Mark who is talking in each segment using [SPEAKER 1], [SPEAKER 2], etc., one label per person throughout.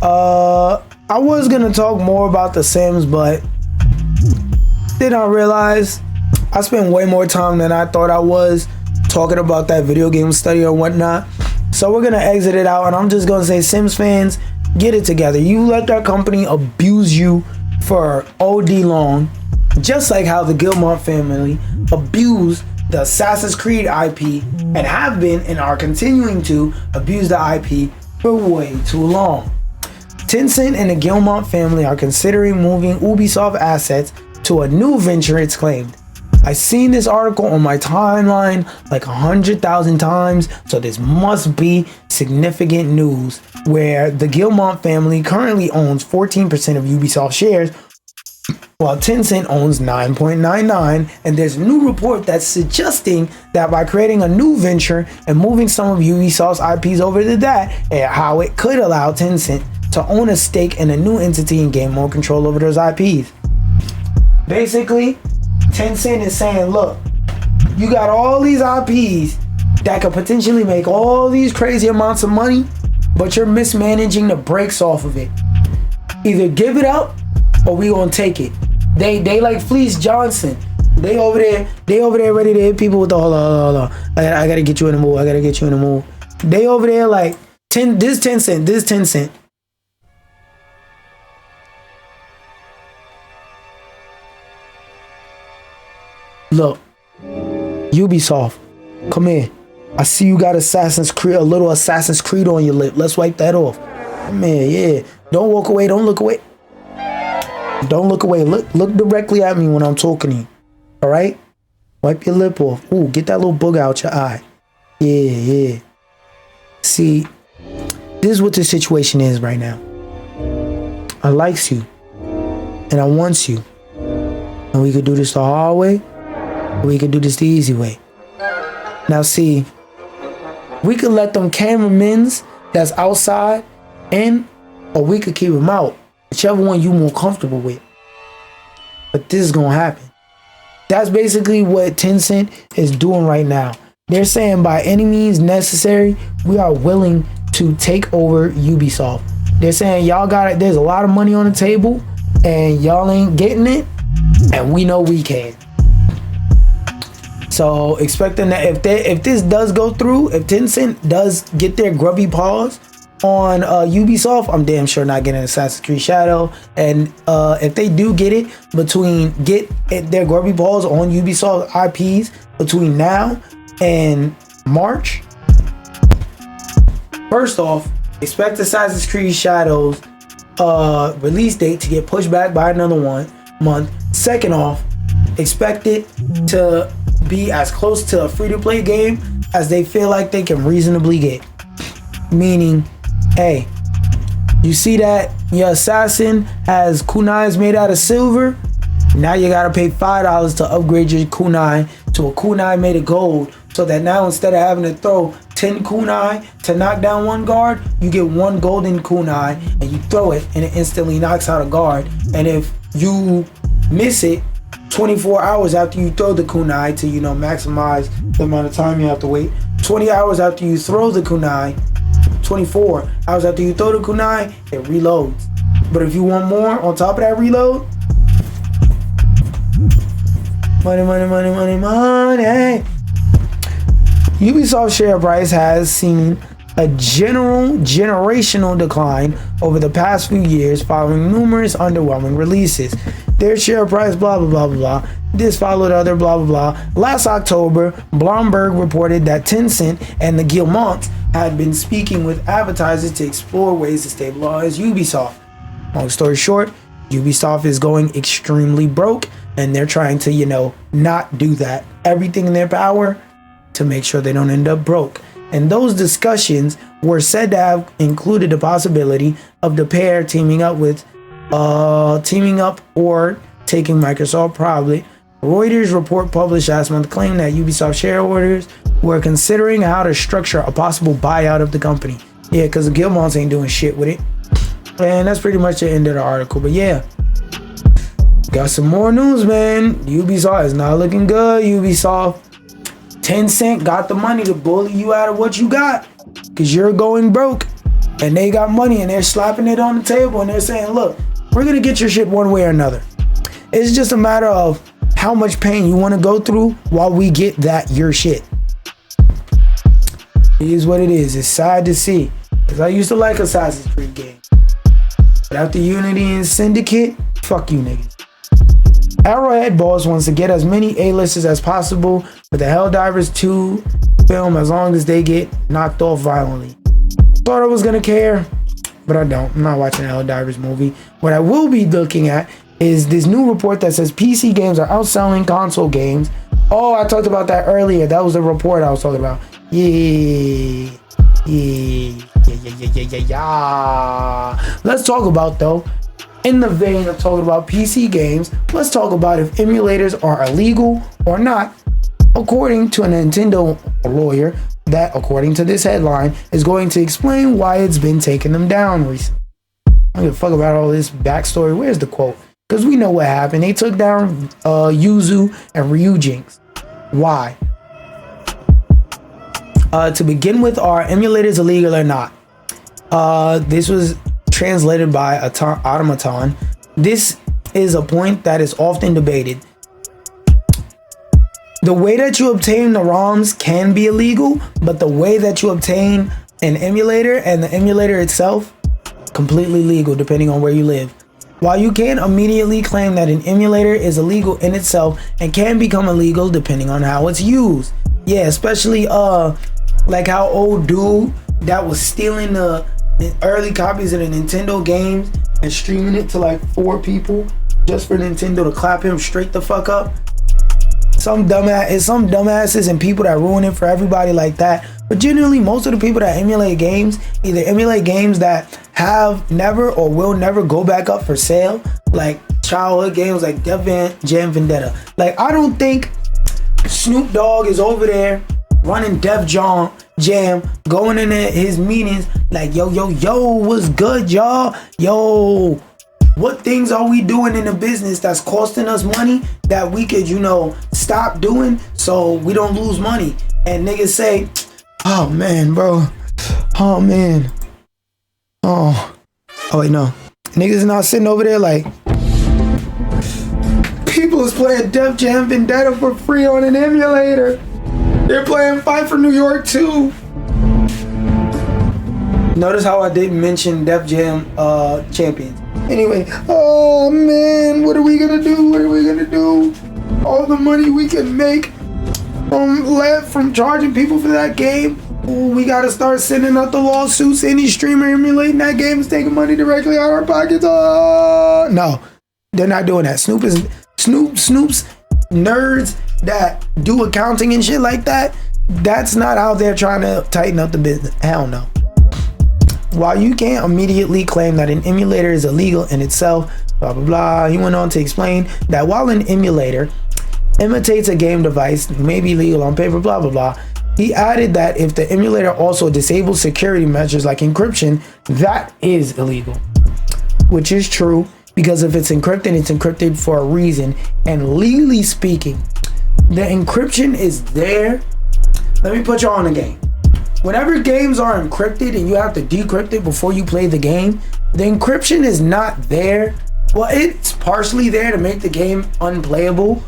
[SPEAKER 1] I was gonna talk more about The Sims, but then I realized I spent way more time than I thought I was talking about that video game study or whatnot. So we're gonna exit it out, and I'm just gonna say, Sims fans, get it together. You let that company abuse you for OD long, just like how the Guillemot family abused the Assassin's Creed IP and have been and are continuing to abuse the IP for way too long. Tencent and the Guillemot family are considering moving Ubisoft assets to a new venture, it's claimed. I've seen this article on my timeline like 100,000 times, so this must be significant news, where the Guillemot family currently owns 14% of Ubisoft shares, while Tencent owns 9.99, and there's a new report that's suggesting that by creating a new venture and moving some of Ubisoft's IPs over to that, how it could allow Tencent to own a stake in a new entity and gain more control over those IPs. Basically, Tencent is saying, look, you got all these IPs that could potentially make all these crazy amounts of money, but you're mismanaging the breaks off of it. Either give it up or we gonna take it. They like Fleece Johnson. They over there ready to hit people with the hold on. I gotta get you in the mood. They over there like this 10 cent. Look, Ubisoft, come here. I see you got a little Assassin's Creed on your lip. Let's wipe that off. Come here, yeah. Don't walk away. Don't look away. Don't look away. Look directly at me when I'm talking to you. All right? Wipe your lip off. Ooh, get that little booger out your eye. Yeah. See, this is what the situation is right now. I likes you. And I wants you. And we could do this the hard way. Or we could do this the easy way. Now see, we could let them cameramans that's outside in, or we could keep them out. Whichever one you more comfortable with. But this is gonna happen. That's basically what Tencent is doing right now. They're saying by any means necessary, we are willing to take over Ubisoft. They're saying y'all got it. There's a lot of money on the table and y'all ain't getting it, and we know we can. So expecting that if this does go through, if Tencent does get their grubby paws on Ubisoft, I'm damn sure not getting Assassin's Creed Shadow. And if they do get their grubby paws on Ubisoft IPs between now and March, first off, expect Assassin's Creed Shadow's release date to get pushed back by another 1 month. Second off, expect it to be as close to a free-to-play game as they feel like they can reasonably get. Meaning, hey, you see that your assassin has kunais made out of silver? Now you gotta pay $5 to upgrade your kunai to a kunai made of gold, so that now instead of having to throw 10 kunai to knock down one guard, you get 1 golden kunai and you throw it and it instantly knocks out a guard. And if you miss it 24 hours after you throw the kunai to, maximize the amount of time you have to wait, 20 hours after you throw the kunai, 24 hours after you throw the kunai, it reloads. But if you want more on top of that reload, money. Ubisoft share price has seen a generational decline over the past few years following numerous underwhelming releases. Their share price, blah, blah, blah, blah. This followed other, blah, blah, blah. Last October, Bloomberg reported that Tencent and the Guillemots had been speaking with advertisers to explore ways to stabilize Ubisoft. Long story short, Ubisoft is going extremely broke, and they're trying to, not do that. Everything in their power to make sure they don't end up broke. And those discussions were said to have included the possibility of the pair teaming up or taking Microsoft private. Reuters report published last month claimed that Ubisoft shareholders were considering how to structure a possible buyout of the company. Yeah, because the Guillemots ain't doing shit with it. And that's pretty much the end of the article. But yeah, got some more news, man. Ubisoft is not looking good. Ubisoft, Tencent got the money to bully you out of what you got because you're going broke. and they got money and they're slapping it on the table and they're saying, look, we're gonna get your shit one way or another. It's just a matter of how much pain you want to go through while we get that your shit. It is what it is. It's sad to see, because I used to like Assassin's Creed games, but after Unity and Syndicate, fuck you niggas. Arrowhead Boss wants to get as many A-listers as possible with the Helldivers 2 film, as long as they get knocked off violently. Thought I was gonna care, but I don't. I'm not watching the Helldivers movie. What I will be looking at is this new report that says PC games are outselling console games. Oh, I talked about that earlier. That was the report I was talking about. Yeah. Let's talk about, though, in the vein of talking about PC games, let's talk about if emulators are illegal or not, according to a Nintendo lawyer that, according to this headline, is going to explain why it's been taking them down recently. I don't give a fuck about all this backstory. Where's the quote? Because we know what happened. They took down Yuzu and Ryujinx. Why? To begin with, are emulators illegal or not? This was translated by Automaton. This is a point that is often debated. The way that you obtain the ROMs can be illegal, but the way that you obtain an emulator and the emulator itself, completely legal depending on where you live. While you can't immediately claim that an emulator is illegal in itself, and can become illegal depending on how it's used. Yeah, especially like how old dude that was stealing the early copies of the Nintendo games and streaming it to like 4 people just for Nintendo to clap him straight the fuck up. Some dumbasses and people that ruin it for everybody like that. But generally, most of the people that emulate games either emulate games that have never or will never go back up for sale, like childhood games like Def Jam Vendetta. Like, I don't think Snoop Dogg is over there running Def Jam, going in his meetings like, yo, what's good, y'all? Yo, what things are we doing in the business that's costing us money that we could, stop doing so we don't lose money? And niggas say, oh man, bro. Oh man. Oh wait, no. Niggas not sitting over there like, people is playing Def Jam Vendetta for free on an emulator. They're playing Fight for New York too. Notice how I didn't mention Def Jam Champions. Anyway, oh man, what are we gonna do? All the money we can make from charging people for that game. Ooh, we gotta start sending out the lawsuits. Any streamer emulating that game is taking money directly out of our pockets. No, they're not doing that. Snoop's nerds that do accounting and shit like that. That's not how they're trying to tighten up the business. Hell no. While you can't immediately claim that an emulator is illegal in itself, blah, blah, blah, he went on to explain that while an emulator imitates a game device, may be legal on paper, blah, blah, blah, he added that if the emulator also disables security measures like encryption, that is illegal. Which is true, because if it's encrypted for a reason. And legally speaking, the encryption is there. Let me put you on a game. Whenever games are encrypted and you have to decrypt it before you play the game, the encryption is not there. Well, it's partially there to make the game unplayable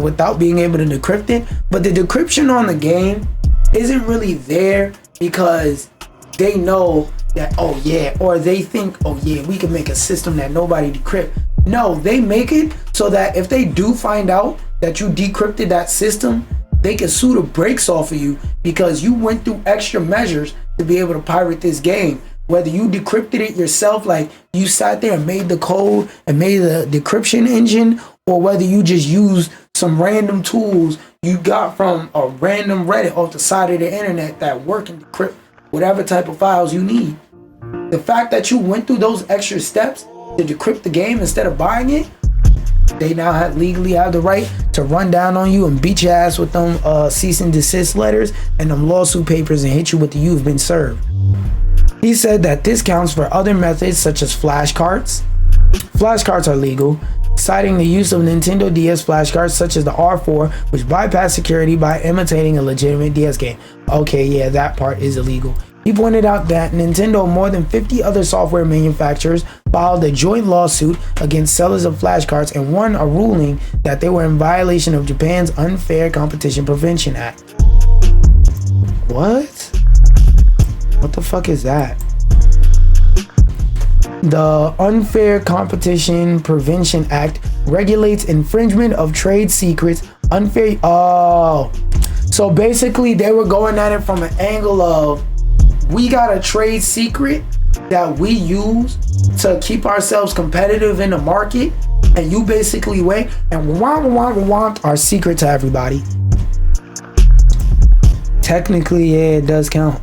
[SPEAKER 1] without being able to decrypt it. But the decryption on the game isn't really there because they know that, oh yeah, or they think, oh yeah, we can make a system that nobody decrypt. No, they make it so that if they do find out that you decrypted that system, they can sue the brakes off of you because you went through extra measures to be able to pirate this game. Whether you decrypted it yourself, like you sat there and made the code and made the decryption engine, or whether you just used some random tools you got from a random Reddit off the side of the internet that work and decrypt whatever type of files you need. The fact that you went through those extra steps to decrypt the game instead of buying it, they now legally have the right to run down on you and beat your ass with them cease and desist letters and them lawsuit papers and hit you with the "you've been served." He said that this counts for other methods such as flashcards. Flashcards are legal, citing the use of Nintendo DS flashcards such as the R4, which bypass security by imitating a legitimate DS game. Okay, yeah, that part is illegal. He pointed out that Nintendo and more than 50 other software manufacturers filed a joint lawsuit against sellers of flashcards and won a ruling that they were in violation of Japan's Unfair Competition Prevention Act. What? What the fuck is that? The Unfair Competition Prevention Act regulates infringement of trade secrets, so basically they were going at it from an angle of, we got a trade secret that we use to keep ourselves competitive in the market, and you basically wait and want our secret to everybody. Technically, yeah, it does count.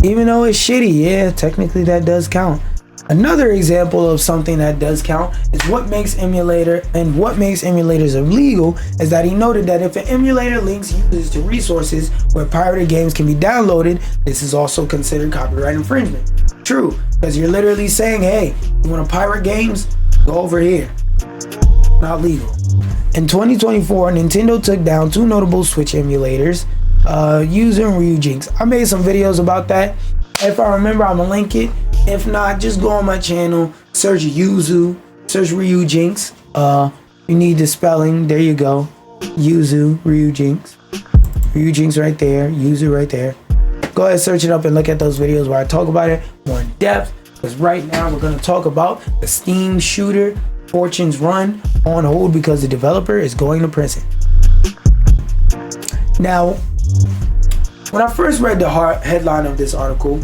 [SPEAKER 1] Even though it's shitty, yeah, technically that does count. Another example of something that does count is what makes emulators illegal is that he noted that if an emulator links users to resources where pirated games can be downloaded, this is also considered copyright infringement. True, because you're literally saying, hey, you want to pirate games? Go over here. Not legal. In 2024, Nintendo took down 2 notable Switch emulators, using Ryujinx. I made some videos about that. If I remember, I'm gonna link it. If not, just go on my channel, search Yuzu, search Ryujinx. You need the spelling, there you go. Yuzu, Ryujinx. Ryujinx right there, Yuzu right there. Go ahead, search it up and look at those videos where I talk about it more in depth. Because right now we're gonna talk about the Steam shooter Fortune's Run on hold because the developer is going to prison. Now, when I first read the headline of this article,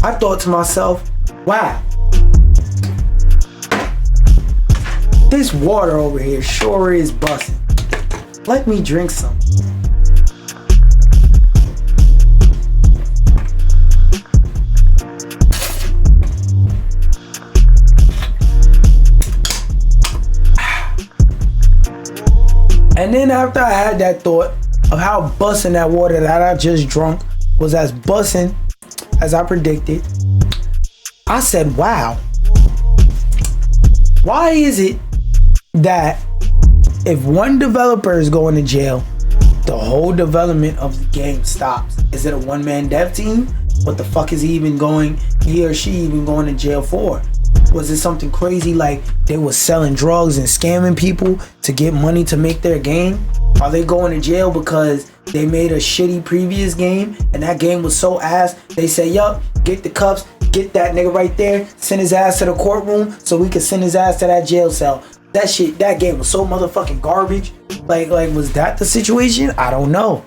[SPEAKER 1] I thought to myself, wow, this water over here sure is busting. Let me drink some. And then after I had that thought of how bussin' that water that I just drunk was as bussin' as I predicted, I said, wow, why is it that if one developer is going to jail, the whole development of the game stops? Is it a one-man dev team? What the fuck is he or she even going to jail for? Was it something crazy like they were selling drugs and scamming people to get money to make their game? Are they going to jail because they made a shitty previous game and that game was so ass, they say, yup, get the cups, get that nigga right there, send his ass to the courtroom so we can send his ass to that jail cell. That game was so motherfucking garbage. Like was that the situation? I don't know.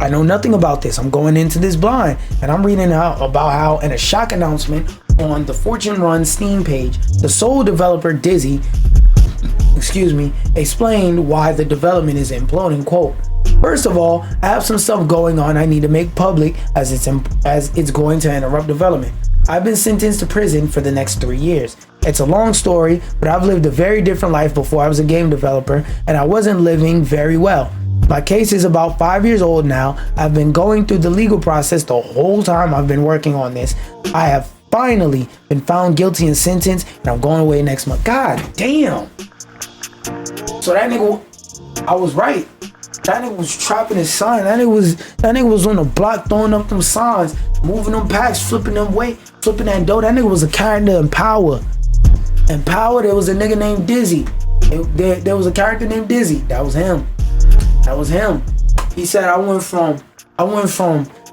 [SPEAKER 1] I know nothing about this. I'm going into this blind, and I'm reading about how in a shock announcement on the Fortune Run Steam page, the sole developer Dizzy, explained why the development is imploding. Quote, first of all, I have some stuff going on I need to make public as it's going to interrupt development. I've been sentenced to prison for the next 3 years. It's a long story, but I've lived a very different life before I was a game developer, and I wasn't living very well. My case is about 5 years old now. I've been going through the legal process the whole time I've been working on this. I have finally been found guilty and sentenced, and I'm going away next month. God damn. So that nigga, I was right. That nigga was trapping his sign. That nigga was on the block throwing up them signs, moving them packs, flipping them weight, flipping that dough. That nigga was a character in Power. In Power, there was a nigga named Dizzy. There was a character named Dizzy. That was him. That was him. He said, I went from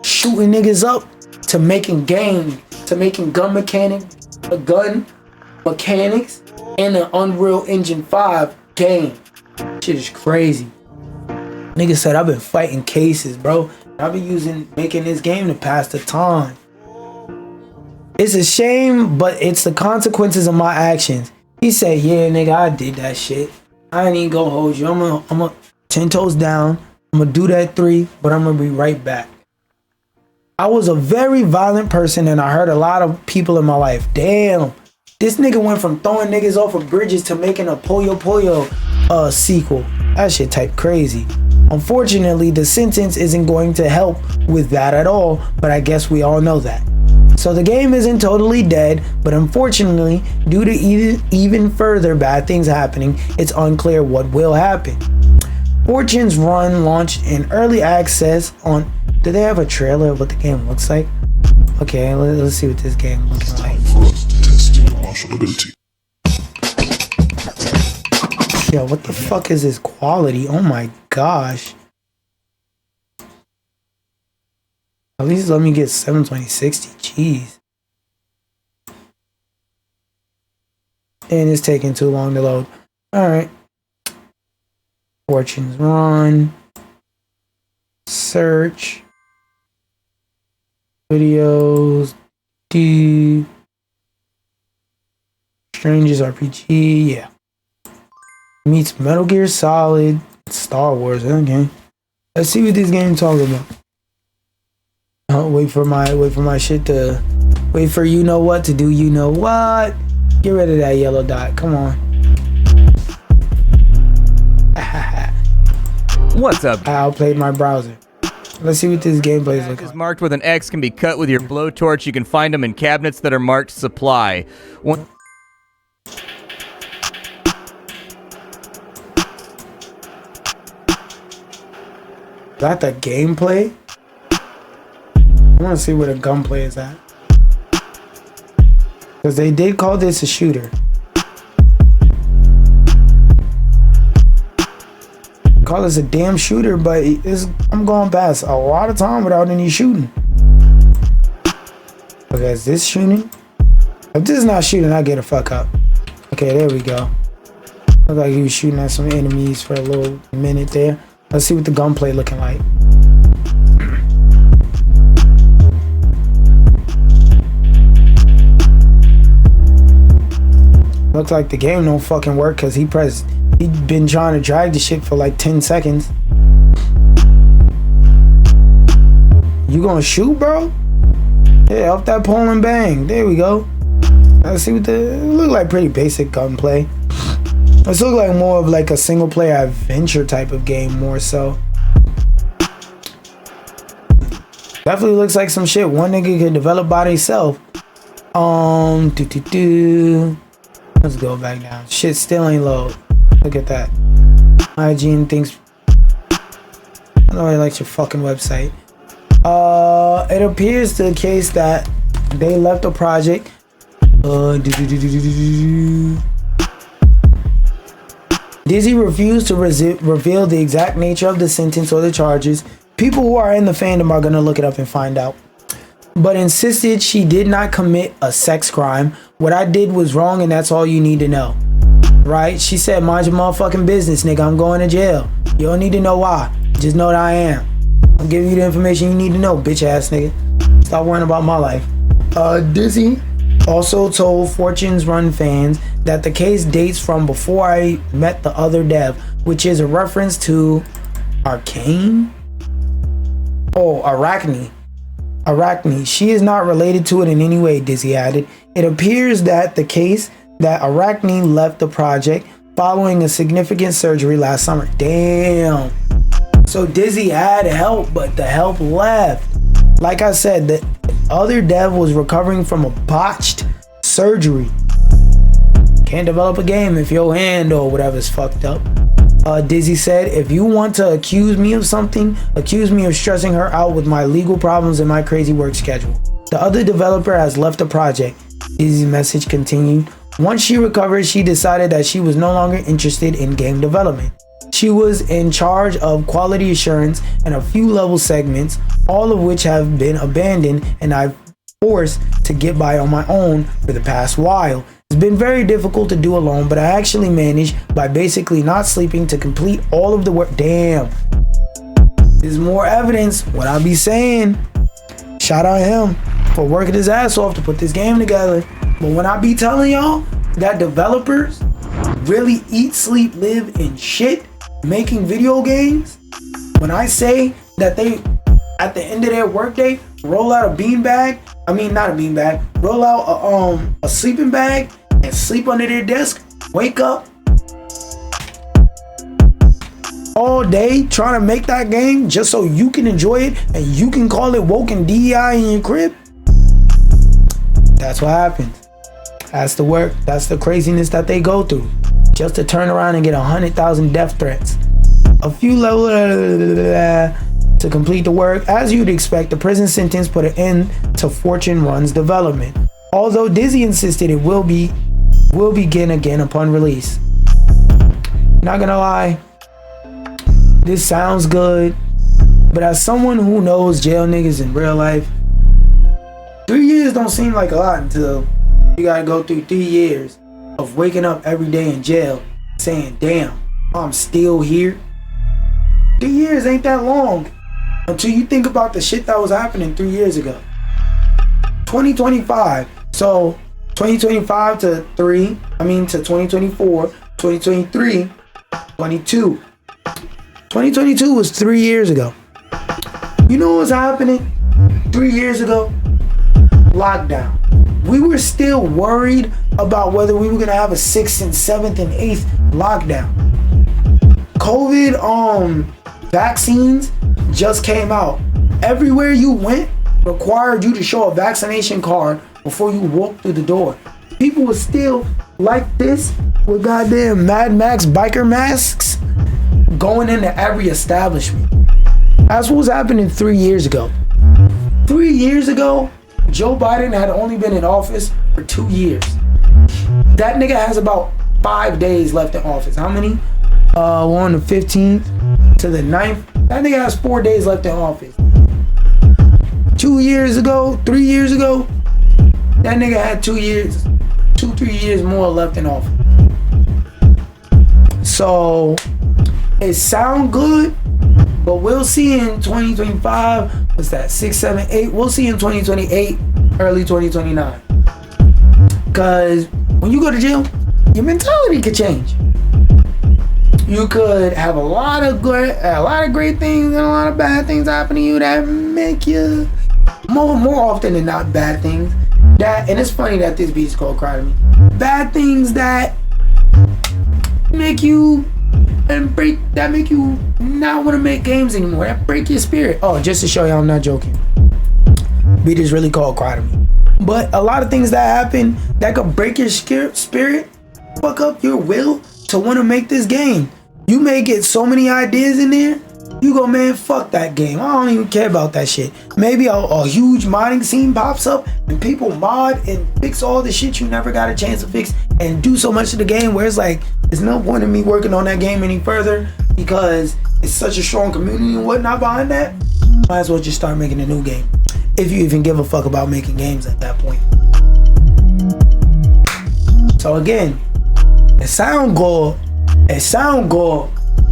[SPEAKER 1] shooting niggas up to making gun mechanics in an Unreal Engine 5 game. Shit is crazy. Nigga said, I've been fighting cases, bro. I've been making this game to pass the time. It's a shame, but it's the consequences of my actions. He said, yeah, nigga, I did that shit. I ain't even gonna hold you. I'm gonna 10 toes down. I'm gonna do that 3, but I'm gonna be right back. I was a very violent person and I hurt a lot of people in my life. Damn. This nigga went from throwing niggas off of bridges to making a Puyo Puyo sequel. That shit type crazy. Unfortunately, the sentence isn't going to help with that at all, but I guess we all know that. So the game isn't totally dead, but unfortunately, due to even further bad things happening, it's unclear what will happen. Fortune's Run launched in early access on... Do they have a trailer of what the game looks like? Okay, let's see what this game looking like.
[SPEAKER 2] For us to test your martial ability.
[SPEAKER 1] Yo, what the fuck is this quality? Oh my gosh. At least let me get 720/60. Jeez. And it's taking too long to load. Alright. Fortunes run. Search. Videos. D. Strangers RPG. Yeah. Meets Metal Gear Solid. Star Wars. Okay. Let's see what this game talking about. Oh, wait for my shit to. Wait for you know what to do. You know what? Get rid of that yellow dot. Come on.
[SPEAKER 3] What's up?
[SPEAKER 1] I outplayed my browser. Let's see what this gameplay is looking
[SPEAKER 3] Is
[SPEAKER 1] like.
[SPEAKER 3] marked with an X can be cut with your blowtorch. You can find them in cabinets that are marked supply. One
[SPEAKER 1] Is that the gameplay? I want to see where the gunplay is at. Because they did call this a shooter. Call this a damn shooter, but I'm going past a lot of time without any shooting. Okay, is this shooting? If this is not shooting, I get a fuck up. Okay, there we go. Look like he was shooting at some enemies for a little minute there. Let's see what the gunplay looking like. Looks like the game don't fucking work because he'd been trying to drag the shit for like 10 seconds. You gonna shoot, bro? Yeah, up that pole and bang. There we go. Let's see what it look like. Pretty basic gunplay. This look like more of like a single player adventure type of game, more so. Definitely looks like some shit one nigga could develop by himself. Let's go back down. Shit still ain't load. Look at that. Hygiene thinks. Nobody likes your fucking website. It appears the case that they left the project. Dizzy refused to reveal the exact nature of the sentence or the charges. People who are in the fandom are gonna look it up and find out. But insisted she did not commit a sex crime. What I did was wrong and that's all you need to know. Right? She said, mind your motherfucking business, nigga. I'm going to jail. You don't need to know why. Just know that I am. I'm giving you the information you need to know, bitch ass nigga. Stop worrying about my life. Dizzy also told Fortune's Run fans that the case dates from before I met the other dev, which is a reference to Arcane? Oh, Arachne. Arachne. She is not related to it in any way, Dizzy added. It appears that the case that Arachne left the project following a significant surgery last summer. Damn. So Dizzy had help, but the help left. Like I said, the other dev was recovering from a botched surgery. Can't develop a game if your hand or whatever's fucked up. Dizzy said, if you want to accuse me of something, accuse me of stressing her out with my legal problems and my crazy work schedule. The other developer has left the project. Dizzy's message continued. Once she recovered, she decided that she was no longer interested in game development. She was in charge of quality assurance and a few level segments, all of which have been abandoned and I've forced to get by on my own for the past while. It's been very difficult to do alone, but I actually managed by basically not sleeping to complete all of the work. Damn. There's more evidence. What I be saying. Shout out him for working his ass off to put this game together. But when I be telling y'all that developers really eat, sleep, live, and shit making video games, when I say that they, at the end of their workday, roll out a beanbag, I mean not a beanbag, roll out a sleeping bag and sleep under their desk, wake up all day trying to make that game just so you can enjoy it and you can call it woke and DEI in your crib. That's what happens. That's the work. That's the craziness that they go through just to turn around and get 100,000 death threats. A few level to complete the work. As you'd expect, the prison sentence put an end to Fortune Run's development. Although Dizzy insisted it will begin again upon release. Not gonna lie, this sounds good, but as someone who knows jail niggas in real life, 3 years don't seem like a lot until you gotta go through 3 years of waking up every day in jail saying, damn, I'm still here. 3 years ain't that long until you think about the shit that was happening 3 years ago. 2025. So 2025 to 2024, 2023, 22. 2022 was 3 years ago. You know what's happening 3 years ago? Lockdown. We were still worried about whether we were gonna have a 6th and 7th and 8th lockdown. COVID vaccines just came out. Everywhere you went required you to show a vaccination card before you walked through the door. People were still like this with goddamn Mad Max biker masks going into every establishment. That's what was happening 3 years ago. 3 years ago, Joe Biden had only been in office for 2 years. That nigga has about 5 days left in office. How many? We're on the 15th to the 9th. That nigga has 4 days left in office. 2 years ago, 3 years ago, that nigga had 2 years, 3 years more left in office. So it sound good, but we'll see in 2025. What's that? 6, 7, 8. We'll see in 2028, early 2029. Cause when you go to jail, your mentality could change. You could have a lot of great things and a lot of bad things happen to you that make you more often than not bad things. And it's funny that this beat's called Cry to Me. Bad things that make you not want to make games anymore. That break your spirit. Oh, just to show you I'm not joking. Beat is really called Cry to Me. But a lot of things that happen that could break your spirit, fuck up your will to want to make this game. You may get so many ideas in there, you go, man, fuck that game. I don't even care about that shit. Maybe a huge modding scene pops up and people mod and fix all the shit you never got a chance to fix and do so much of the game where it's like, there's no point in me working on that game any further because it's such a strong community and whatnot behind that. Might as well just start making a new game. If you even give a fuck about making games at that point. So again, it sound good,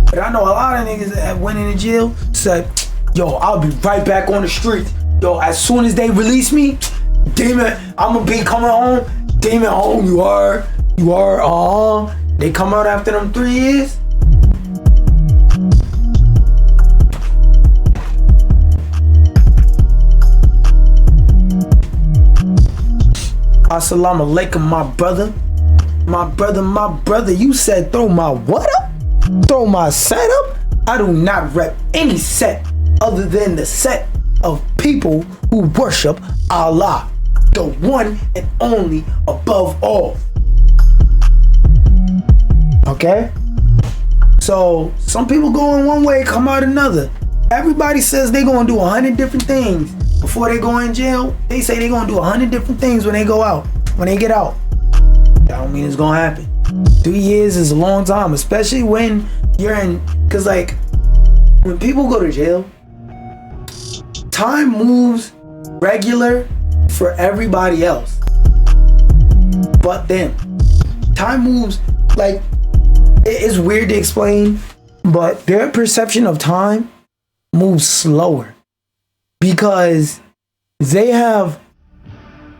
[SPEAKER 1] but I know a lot of niggas that went into jail said, yo, I'll be right back on the street. Yo, as soon as they release me, demon, I'm gonna be coming home. Demon home, you are, they come out after them 3 years. Assalamu alaikum, my brother. My brother, you said throw my what up? Throw my set up? I do not rep any set other than the set of people who worship Allah, the one and only above all. Okay? So some people go in one way, come out another. Everybody says they gonna do 100 different things before they go in jail. They say they gonna do 100 different things when they go out, when they get out. That don't mean it's gonna happen. 3 years is a long time, especially when you're in, cause like when people go to jail, time moves regular for everybody else but them. Time moves like, it's weird to explain, but their perception of time moves slower because they have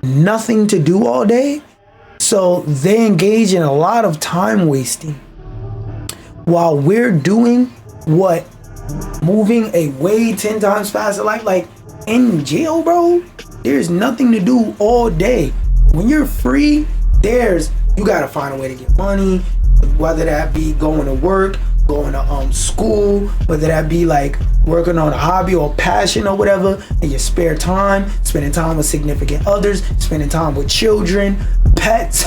[SPEAKER 1] nothing to do all day. So they engage in a lot of time wasting while we're doing what? Moving a way 10 times faster life. Like in jail, bro, there's nothing to do all day. When you're free, you gotta find a way to get money, whether that be going to work, going to school, whether that be like working on a hobby or passion or whatever, in your spare time, spending time with significant others, spending time with children, pets.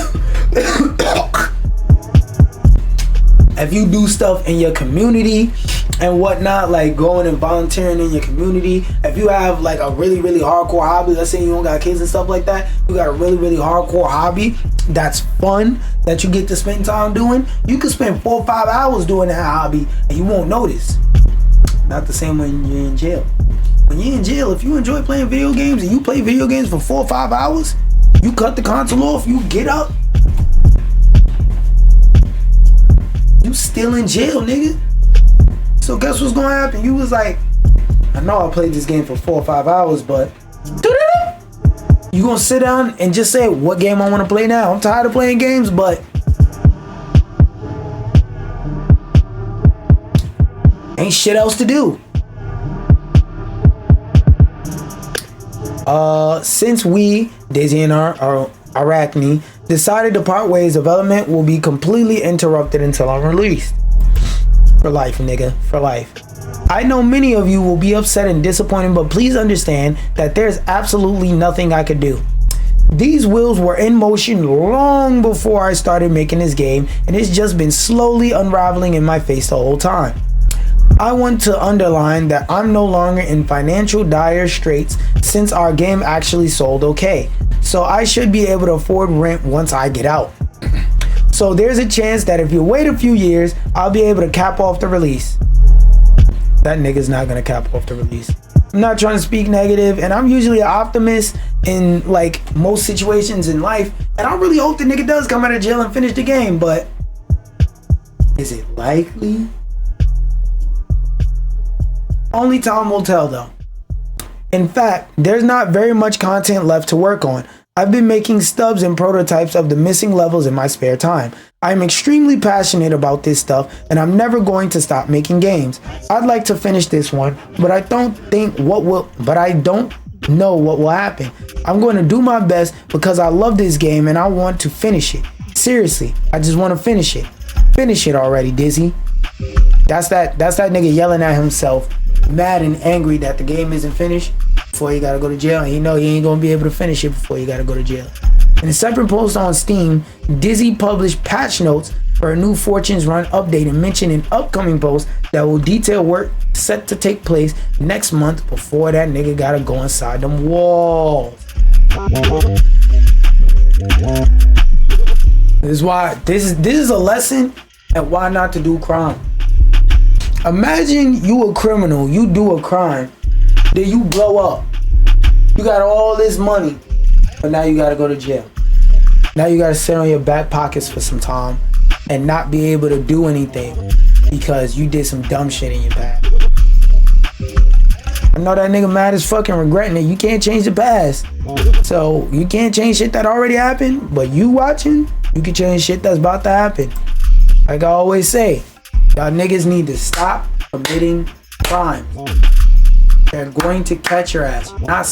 [SPEAKER 1] if you do stuff in your community and whatnot, like going and volunteering in your community, if you have like a really, really hardcore hobby, let's say you don't got kids and stuff like that, you got a really, really hardcore hobby that's fun, that you get to spend time doing, you can spend 4 or 5 hours doing that hobby and you won't notice. Not the same when you're in jail. When you're in jail, if you enjoy playing video games and you play video games for 4 or 5 hours, you cut the console off, you get up, you still in jail, nigga. So guess what's gonna happen? You was like, I know I played this game for 4 or 5 hours, but you gonna sit down and just say, what game I wanna play now? I'm tired of playing games, but ain't shit else to do. Since we, Dizzy and our Arachne, decided to part ways, development will be completely interrupted until I'm released. For life, nigga, for life. I know many of you will be upset and disappointed, but please understand that there's absolutely nothing I could do. These wheels were in motion long before I started making this game, and it's just been slowly unraveling in my face the whole time. I want to underline that I'm no longer in financial dire straits since our game actually sold okay. So I should be able to afford rent once I get out. So there's a chance that if you wait a few years, I'll be able to cap off the release. That nigga's not gonna cap off the release. I'm not trying to speak negative, and I'm usually an optimist in like most situations in life, and I really hope the nigga does come out of jail and finish the game, but is it likely? Only time will tell though. In fact, there's not very much content left to work on. I've been making stubs and prototypes of the missing levels in my spare time. I'm extremely passionate about this stuff and I'm never going to stop making games. I'd like to finish this one, but I don't know what will happen. I'm going to do my best because I love this game and I want to finish it. Seriously, I just want to finish it. Finish it already, Dizzy. That's that nigga yelling at himself, mad and angry that the game isn't finished before he gotta go to jail, and he know he ain't gonna be able to finish it before he gotta go to jail. In a separate post on Steam, Dizzy published patch notes for a new Fortune's Run update and mentioned an upcoming post that will detail work set to take place next month before that nigga gotta go inside them walls. This is a lesson at why not to do crime. Imagine you a criminal, you do a crime, then you blow up. You got all this money, but now you gotta go to jail. Now you gotta sit on your back pockets for some time and not be able to do anything because you did some dumb shit in your past. I know that nigga mad as fucking regretting it. You can't change the past. So you can't change shit that already happened, but you watching, you can change shit that's about to happen. Like I always say, y'all niggas need to stop committing crimes. They're going to catch your ass. Not